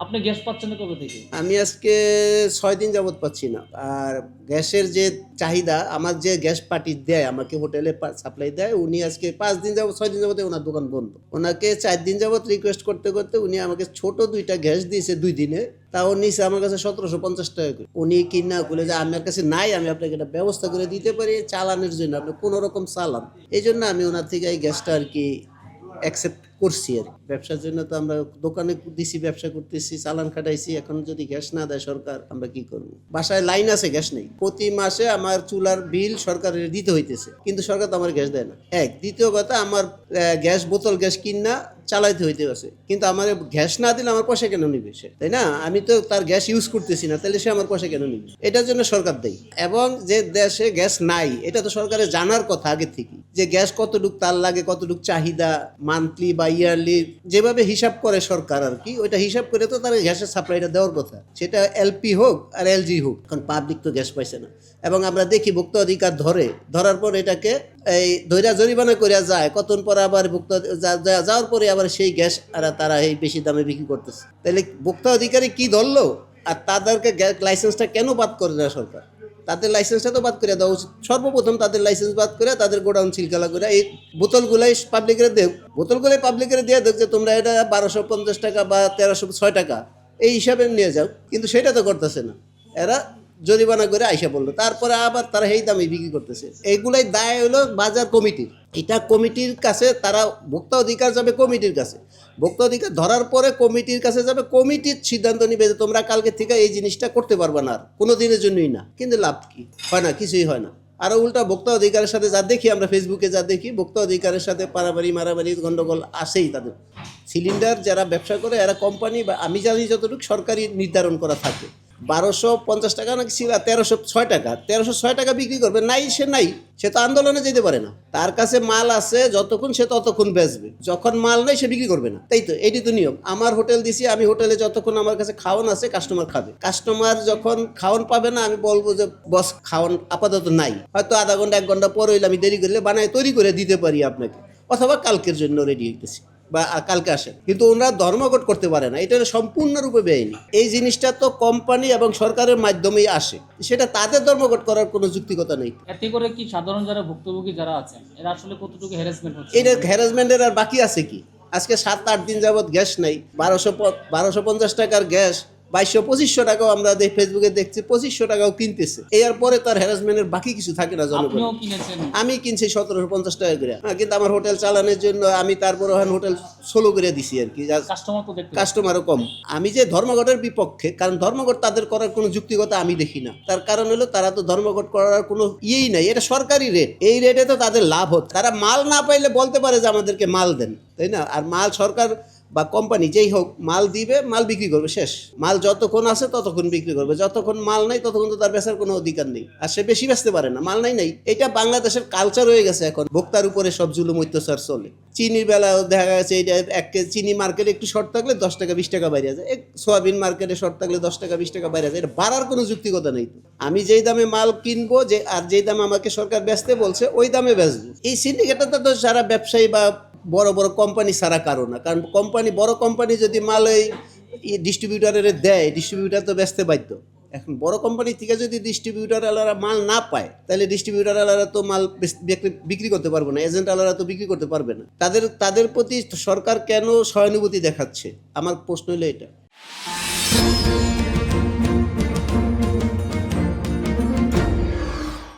আপনি গ্যাস পাচ্ছেন না কবে থেকে? আমি আজকে ৬ দিন যাবত পাচ্ছি না। আর গ্যাসের যে চাহিদা, আমার যে গ্যাস পার্টি দেয়, আমাকে হোটেলে সাপ্লাই দেয়, উনি আজকে ৫ দিন যাবত ৬ দিন যাবত ওনার দোকান বন্ধ। ওনাকে ৪ দিন যাবত রিকোয়েস্ট করতে করতে উনি আমাকে ছোট ২টা গ্যাস দিয়েছে ২ দিনে। তাও নিছে আমার কাছে ১৭৫০ টাকা করে। উনি কিনা বলে যে আমার কাছে নাই, আমি আপনাকে একটা ব্যবস্থা করে দিতে পারি চালানের জন্য, আপনি কোনো রকম চালান। এই জন্য আমি ওনার থেকে এই গ্যাসটা আর কি অ্যাকসেপ্ট করছি আর কি। ব্যবসার জন্য তো আমরা দোকানে দিছি, ব্যবসা করতেছি, চালান খাটাইছি। এখন যদি গ্যাস না দেয় সরকার, আমরা কি করব? বাসায় লাইন আছে, গ্যাস নেই। প্রতি মাসে আমার চুলার বিল সরকারের দিতে হইতেছে, কিন্তু সরকার তো আমার গ্যাস দেয় না। এক, দ্বিতীয় কথা, আমার গ্যাস বোতল গ্যাস কিনা চালাইতে হইতে আছে, কিন্তু আমার গ্যাস না দিলে আমার পয়সা কেন নিবে সে, তাই না? আমি তো তার গ্যাস ইউজ করতেছি না, তাহলে সে আমার পয়সা কেন নিবে? এটার জন্য সরকার দেয়। এবং যে দেশে গ্যাস নাই, এটা তো সরকারের জানার কথা আগে থেকে, যে গ্যাস কতটুক তার লাগে, কতটুক চাহিদা, মান্থলি বা ইয়ারলি যেভাবে হিসাব করে সরকার আর কি, ওইটা হিসাব করে তো তার গ্যাসের সাপ্লাইটা দেওয়ার কথা। সেটা এলপি হোক আর এলজি হোক। এখন পাবলিক তো গ্যাস পাইছে না, এবং আমরা দেখি ভোক্তা অধিকার ধরার পর এটাকে এই ধৈর্য জরিমানা করে যায়, কতক্ষণ পর আবার ভোক্তা যাওয়ার পরে আবার সেই গ্যাস আর তারা এই বেশি দামে বিক্রি করতেছে। তাহলে ভোক্তা অধিকারী কি ধরলো? আর তাদেরকে লাইসেন্সটা কেন বাদ করে না সরকার? তাদের লাইসেন্সটা তো বাদ করে দেওয়া উচিত। সর্বপ্রথম তাদের লাইসেন্স বাদ করে তাদের গোডাউন সিলগালা করে এই বোতলগুলাই পাবলিকের দেখ, বোতলগুলাই পাবলিকের দিয়ে দেখ যে তোমরা এটা ১২৫০ টাকা বা ১৩০৬ টাকা এই হিসাবে নিয়ে যাও, কিন্তু সেটা তো করতেছে না। এরা জরিমানা করে আইসা পড়লো, তারপরে আবার তারা এই দামে বিক্রি করতেছে। এইগুলাই দায় হলো বাজার কমিটির। এটা কমিটির কাছে, তারা ভোক্তা অধিকার যাবে কমিটির কাছে, ভোক্তা অধিকার ধরার পরে কমিটির কাছে যাবে, কমিটির সিদ্ধান্ত নিবে যে তোমরা কালকে থেকে এই জিনিসটা করতে পারবে না, আর কোনো দিনের জন্যই না। কিন্তু লাভ কি হয়? না, কিছুই হয় না। আরও উল্টা ভোক্তা অধিকারের সাথে যা দেখি আমরা ফেসবুকে, যা দেখি ভোক্তা অধিকারের সাথে মারামারি গন্ডগোল আসেই তাদের। সিলিন্ডার যারা ব্যবসা করে এরা কোম্পানি, বা আমি জানি যতটুকু সরকারি নির্ধারণ করা থাকে ১২৫০ টাকা নাকি ছিল, ১৩০৬ টাকা বিক্রি করবে। নাই, সে নাই, সে তো আন্দোলনে যেতে পারে না। তার কাছে মাল আছে যতক্ষণ, সে ততক্ষণ বেচবে, যখন মাল নেই সে বিক্রি করবে না। তাই তো, এটি তো নিয়ম। আমার হোটেল দিছি, আমি হোটেলে যতক্ষণ আমার কাছে খাওয়ান আছে কাস্টমার খাবে। কাস্টমার যখন খাওয়ান পাবে না, আমি বলবো যে বস খাওয়ান আপাতত নাই, হয়তো আধা ঘন্টা ১ ঘন্টা পর হইলে আমি দেরি করলে বানায় তৈরি করে দিতে পারি আপনাকে, অথবা কালকের জন্য রেডি হইতেছি বা কালকে আসেন। কিন্তু ওনারা ধর্মঘট করতে পারে না, এটা সম্পূর্ণরূপে বেআইনি। এই জিনিসটা তো কোম্পানি এবং সরকারের মাধ্যমেই আসে, সেটা তাদের ধর্মঘট করার কোনো যুক্তিকতা নেই। এতে করে কি সাধারণ যারা ভুক্তভোগী যারা আছেন এরা আসলে কতটুকু হ্যারাসমেন্ট হচ্ছে? এটা হ্যারাসমেন্টের আর বাকি আছে কি? আজকে ৭-৮ দিন যাবৎ গ্যাস নাই, ১২৫০ টাকার গ্যাস ২২০০-২৫০০ টাকাও আমরা ফেসবুকে দেখছি, ২৫০০ টাকাও কিনতেছে। এর পরে তার হ্যারাসমেন্টের বাকি কিছু থাকে না জনগণ। আপনিও কিনেছেন? আমি কিনছি ১৭৫০ টাকা করে, কিন্তু আমার হোটেল চালানোর জন্য আমি তারপরে হোটেল সোলো করে দিছি আর কি। কাস্টমার তো দেখতে কাস্টমারও কম। আমি যে ধর্মঘটের বিপক্ষে, কারণ ধর্মঘট তাদের করার কোনো যুক্তিকতা আমি দেখি না। তার কারণ হলো তারা তো ধর্মঘট করার কোনো ইয়েই নাই, এটা সরকারি রেট, এই রেটে তো তাদের লাভ হচ্ছে। তারা মাল না পাইলে বলতে পারে যে আমাদেরকে মাল দেন, তাই না? আর মাল সরকার বা কোম্পানি যেই হোক মাল দিবে, মাল বিক্রি করবে, শেষ। মাল যতক্ষণ আছে ততক্ষণ বিক্রি করবে, যতক্ষণ মাল নাই ততক্ষণ তো তার বেচার কোনো অধিকার নেই, আর সে বেশি বেচতে পারে না, মাল নাই। এটা বাংলাদেশের কালচার হয়ে গেছে এখন, ভোক্তার উপরে সব জুলুম অত্যাচার চলে। চিনির বেলাও দেখা গেছে এটা, ১ কেজি চিনি মার্কেটে একটু শর্ট থাকলে ১০ টাকা ২০ টাকা বাইরে যায়, সোয়াবিন মার্কেটে শর্ট থাকলে ১০ টাকা ২০ টাকা বাইরে যায়, এটা বাড়ার কোনো যুক্তিকতা নেই তো। আমি যেই দামে মাল কিনবো, যে আর যেই দামে আমাকে সরকার বেচতে বলছে ওই দামে বেচবো। এই সিন্ডিকেটটা তো যারা ব্যবসায়ী বা বড় বড় কোম্পানি ছাড়া কারো না, কারণ বড় কোম্পানি যদি মাল এই ডিস্ট্রিবিউটারের দেয়, ডিস্ট্রিবিউটার তো বেচতে বাধ্য। এখন বড় কোম্পানি থেকে যদি ডিস্ট্রিবিউটার আলারা মাল না পায়, তাহলে ডিস্ট্রিবিউটার আলারা তো মাল বিক্রি করতে পারবে না, এজেন্ট আলারা তো বিক্রি করতে পারবে না। তাদের প্রতি সরকার কেন সহানুভূতি দেখাচ্ছে? আমার প্রশ্ন হলো এটা।